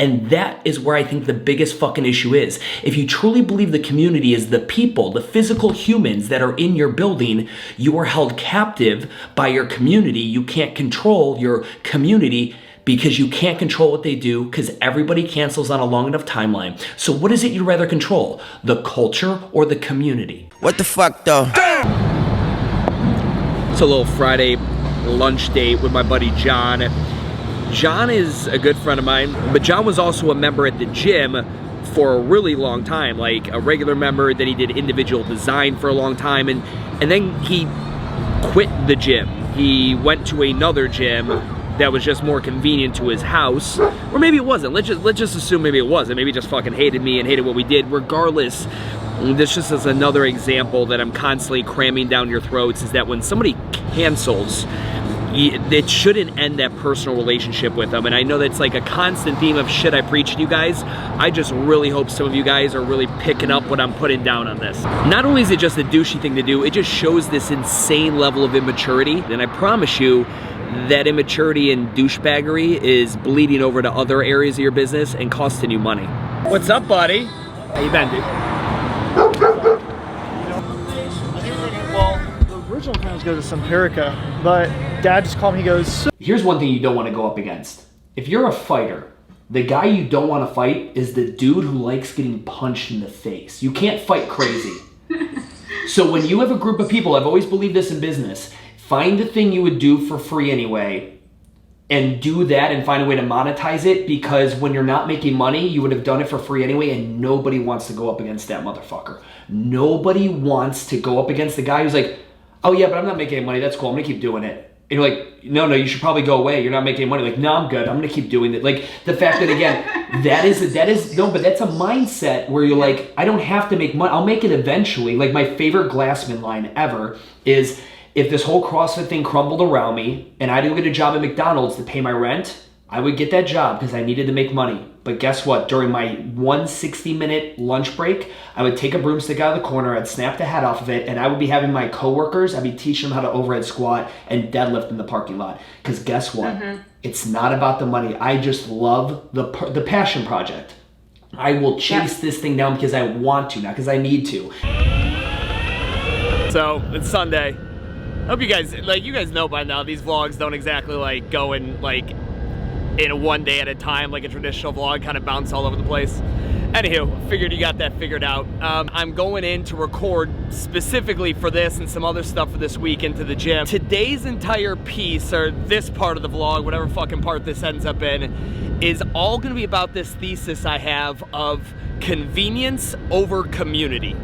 And that is where I think the biggest fucking issue is. If you truly believe the community is the people, the physical humans that are in your building, you are held captive by your community. You can't control your community because you can't control what they do because everybody cancels on a long enough timeline. So what is it you'd rather control? The culture or the community? What the fuck though? It's a little Friday lunch date with my buddy John. John is a good friend of mine, but John was also a member at the gym for a really long time, like a regular member. Then he did individual design for a long time, and then he quit the gym. He went to another gym that was just more convenient to his house, or maybe it wasn't. Let's just assume maybe it wasn't. Maybe he just fucking hated me and hated what we did. Regardless, this just is another example that I'm constantly cramming down your throats, is that when somebody cancels, it shouldn't end that personal relationship with them. And I know that's like a constant theme of shit I preach to you guys. I just really hope some of you guys are really picking up what I'm putting down on this. Not only is it just a douchey thing to do, it just shows this insane level of immaturity. And I promise you, that immaturity and douchebaggery is bleeding over to other areas of your business and costing you money. What's up, buddy? How you been, dude? Well, the original plan was to go to Semperica, but Dad just called me, he goes... Here's one thing you don't want to go up against. If you're a fighter, the guy you don't want to fight is the dude who likes getting punched in the face. You can't fight crazy. So when you have a group of people, I've always believed this in business, find the thing you would do for free anyway, and do that and find a way to monetize it, because when you're not making money, you would have done it for free anyway, and nobody wants to go up against that motherfucker. Nobody wants to go up against the guy who's like, oh yeah, but I'm not making any money, that's cool, I'm gonna keep doing it. And you're like, no, you should probably go away, you're not making any money. Like, no, I'm good, I'm gonna keep doing it. Like, the fact that, again, but that's a mindset where you're like, I don't have to make money, I'll make it eventually. Like, my favorite Glassman line ever is, if this whole CrossFit thing crumbled around me and I didn't get a job at McDonald's to pay my rent, I would get that job because I needed to make money. But guess what? During my 160-minute lunch break, I would take a broomstick out of the corner, I'd snap the head off of it, and I would be having my coworkers, I'd be teaching them how to overhead squat and deadlift in the parking lot. Because guess what? It's not about the money. I just love the passion project. I will chase this thing down because I want to, not because I need to. So, it's Sunday. I hope you guys know by now, these vlogs don't exactly like go in like in one day at a time like a traditional vlog, kind of bounce all over the place. Anywho, figured you got that figured out. I'm going in to record specifically for this and some other stuff for this week into the gym. Today's entire piece, or this part of the vlog, whatever fucking part this ends up in, is all gonna be about this thesis I have of convenience over community.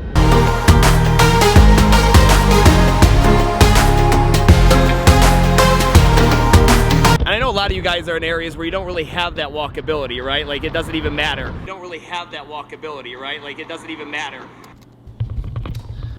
And I know a lot of you guys are in areas where you don't really have that walkability, right? Like, it doesn't even matter. You don't really have that walkability, right? Like, it doesn't even matter.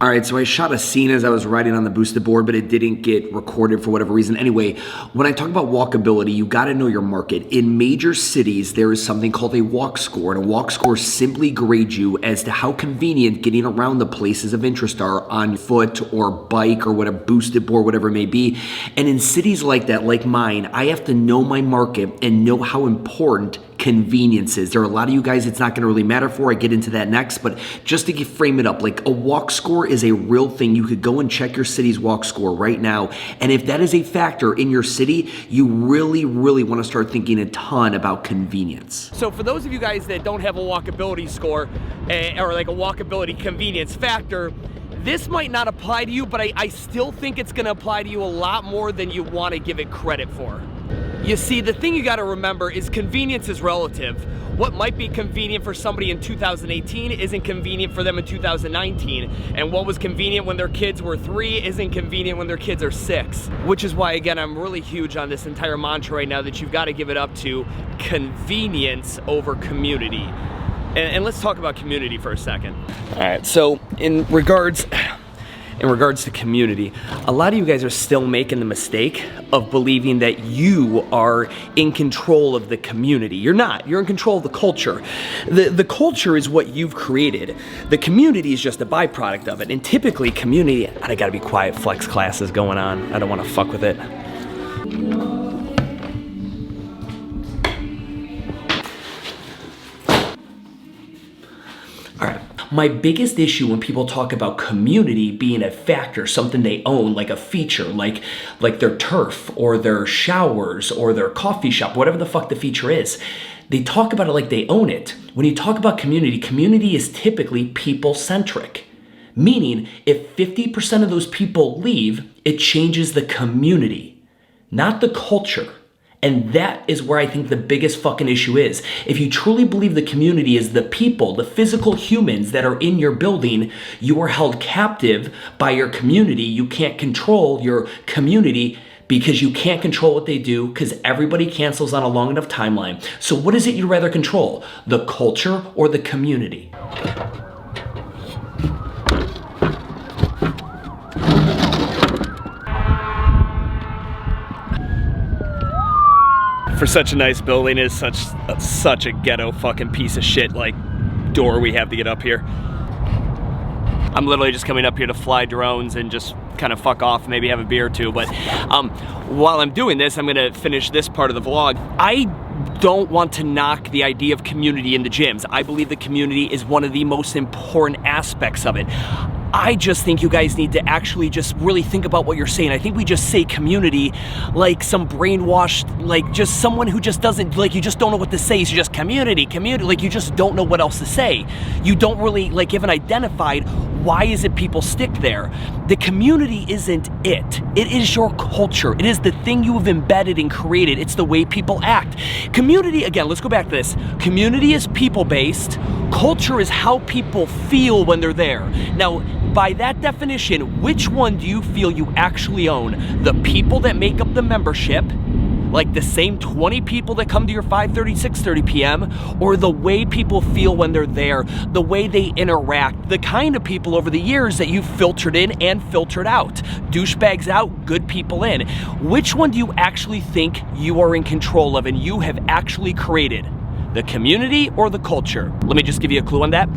All right, so I shot a scene as I was riding on the boosted board, but it didn't get recorded for whatever reason. Anyway, when I talk about walkability, you gotta know your market. In major cities, there is something called a walk score, and a walk score simply grades you as to how convenient getting around the places of interest are on foot or bike or whatever, boosted board, whatever it may be. And in cities like that, like mine, I have to know my market and know how important convenience is. There are a lot of you guys it's not going to really matter for. I get into that next, but just to frame it up, like a walk score is a real thing. You could go and check your city's walk score right now, and if that is a factor in your city, you really want to start thinking a ton about convenience. So for those of you guys that don't have a walkability score, or like a walkability convenience factor, this might not apply to you, but I still think it's going to apply to you a lot more than you want to give it credit for. You see, the thing you got to remember is convenience is relative. What might be convenient for somebody in 2018 isn't convenient for them in 2019. And what was convenient when their kids were 3 isn't convenient when their kids are 6. Which is why, again, I'm really huge on this entire mantra right now that you've got to give it up to convenience over community. And let's talk about community for a second. All right, so in regards to community, a lot of you guys are still making the mistake of believing that you are in control of the community. You're not. You're in control of the culture. The culture is what you've created. The community is just a byproduct of it. And typically community, I gotta be quiet, flex classes going on. I don't wanna fuck with it. All right. My biggest issue when people talk about community being a factor, something they own, like a feature, like their turf or their showers or their coffee shop, whatever the fuck the feature is, they talk about it like they own it. When you talk about community, community is typically people-centric. Meaning, if 50% of those people leave, it changes the community, not the culture. And that is where I think the biggest fucking issue is. If you truly believe the community is the people, the physical humans that are in your building, you are held captive by your community. You can't control your community because you can't control what they do because everybody cancels on a long enough timeline. So what is it you'd rather control? The culture or the community? For such a nice building, is such a ghetto fucking piece of shit like door we have to get up here. I'm literally just coming up here to fly drones and just kind of fuck off, maybe have a beer or two. But while I'm doing this, I'm gonna finish this part of the vlog. I don't want to knock the idea of community in the gyms. I believe the community is one of the most important aspects of it. I just think you guys need to actually just really think about what you're saying. I think we just say community like some brainwashed, like just someone who just doesn't, like you just don't know what to say. So just community, like you just don't know what else to say. You don't really like even identified why is it people stick there. The community isn't it. It is your culture. It is the thing you have embedded and created. It's the way people act. Community, again, let's go back to this. Community is people-based. Culture is how people feel when they're there. Now, by that definition, which one do you feel you actually own? The people that make up the membership, like the same 20 people that come to your 5:30, 6:30 p.m., or the way people feel when they're there, the way they interact, the kind of people over the years that you've filtered in and filtered out. Douchebags out, good people in. Which one do you actually think you are in control of and you have actually created? The community or the culture? Let me just give you a clue on that.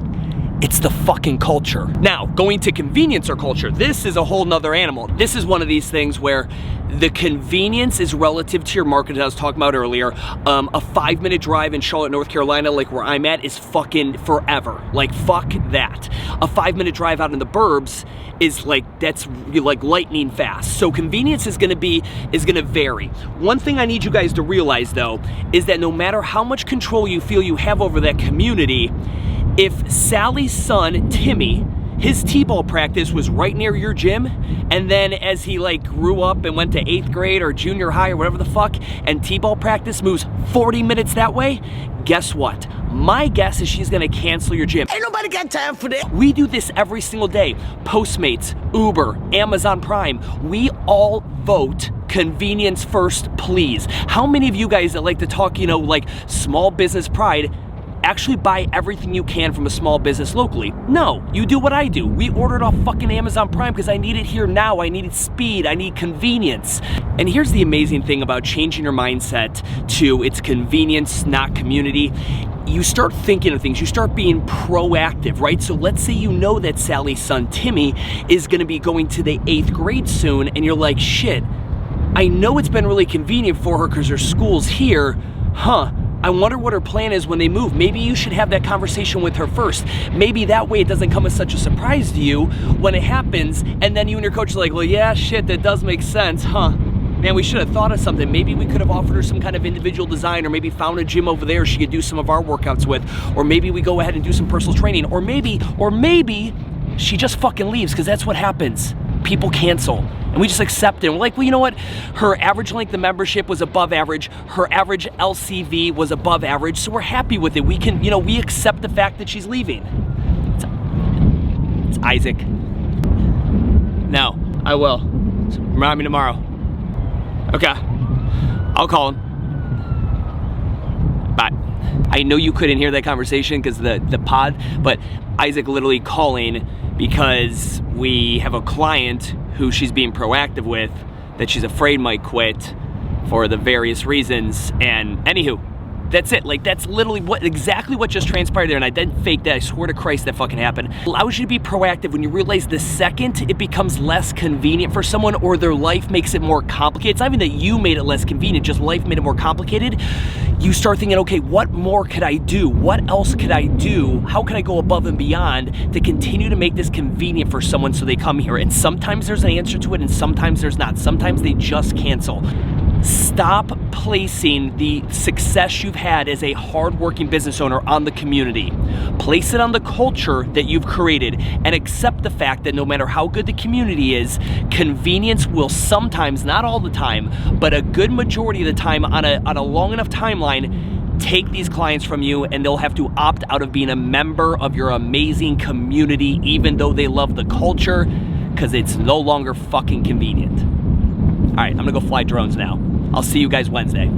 It's the fucking culture. Now, going to convenience or culture, this is a whole nother animal. This is one of these things where the convenience is relative to your market, as I was talking about earlier. A 5-minute drive in Charlotte, North Carolina, like where I'm at, is fucking forever. Like, fuck that. A 5-minute drive out in the burbs is like, that's like lightning fast. So convenience is gonna vary. One thing I need you guys to realize though, is that no matter how much control you feel you have over that community, if Sally's son, Timmy, his t-ball practice was right near your gym, and then as he like grew up and went to 8th grade or junior high or whatever the fuck, and t-ball practice moves 40 minutes that way, guess what? My guess is she's gonna cancel your gym. Ain't nobody got time for that. We do this every single day. Postmates, Uber, Amazon Prime, we all vote convenience first, please. How many of you guys that like to talk, you know, like small business pride, actually buy everything you can from a small business locally? No, you do what I do. We ordered off fucking Amazon Prime because I need it here now. I needed speed, I need convenience. And here's the amazing thing about changing your mindset to it's convenience, not community. You start thinking of things, you start being proactive, right? So let's say you know that Sally's son, Timmy, is gonna be going to the 8th grade soon, and you're like, shit, I know it's been really convenient for her because her school's here, I wonder what her plan is when they move. Maybe you should have that conversation with her first. Maybe that way it doesn't come as such a surprise to you when it happens, and then you and your coach are like, well, yeah, shit, that does make sense, Man, we should have thought of something. Maybe we could have offered her some kind of individual design, or maybe found a gym over there she could do some of our workouts with, or maybe we go ahead and do some personal training, or maybe she just fucking leaves, because that's what happens. People cancel, and we just accept it. And we're like, well, you know what? Her average length of membership was above average. Her average LCV was above average, so we're happy with it. We can, you know, we accept the fact that she's leaving. It's Isaac. No, I will. Remind me tomorrow. Okay, I'll call him. Bye. I know you couldn't hear that conversation because the pod, but Isaac literally calling because we have a client who she's being proactive with that she's afraid might quit for the various reasons. And anywho, That's it. Like, that's literally exactly what just transpired there, and I didn't fake that. I swear to Christ that fucking happened. It allows you to be proactive when you realize the second it becomes less convenient for someone or their life makes it more complicated. It's not even that you made it less convenient, just life made it more complicated. You start thinking, okay, what more could I do? What else could I do? How can I go above and beyond to continue to make this convenient for someone so they come here? And sometimes there's an answer to it and sometimes there's not. Sometimes they just cancel. Stop placing the success you've had as a hardworking business owner on the community. Place it on the culture that you've created and accept the fact that no matter how good the community is, convenience will sometimes, not all the time, but a good majority of the time on a long enough timeline, take these clients from you and they'll have to opt out of being a member of your amazing community even though they love the culture because it's no longer fucking convenient. All right, I'm gonna go fly drones now. I'll see you guys Wednesday.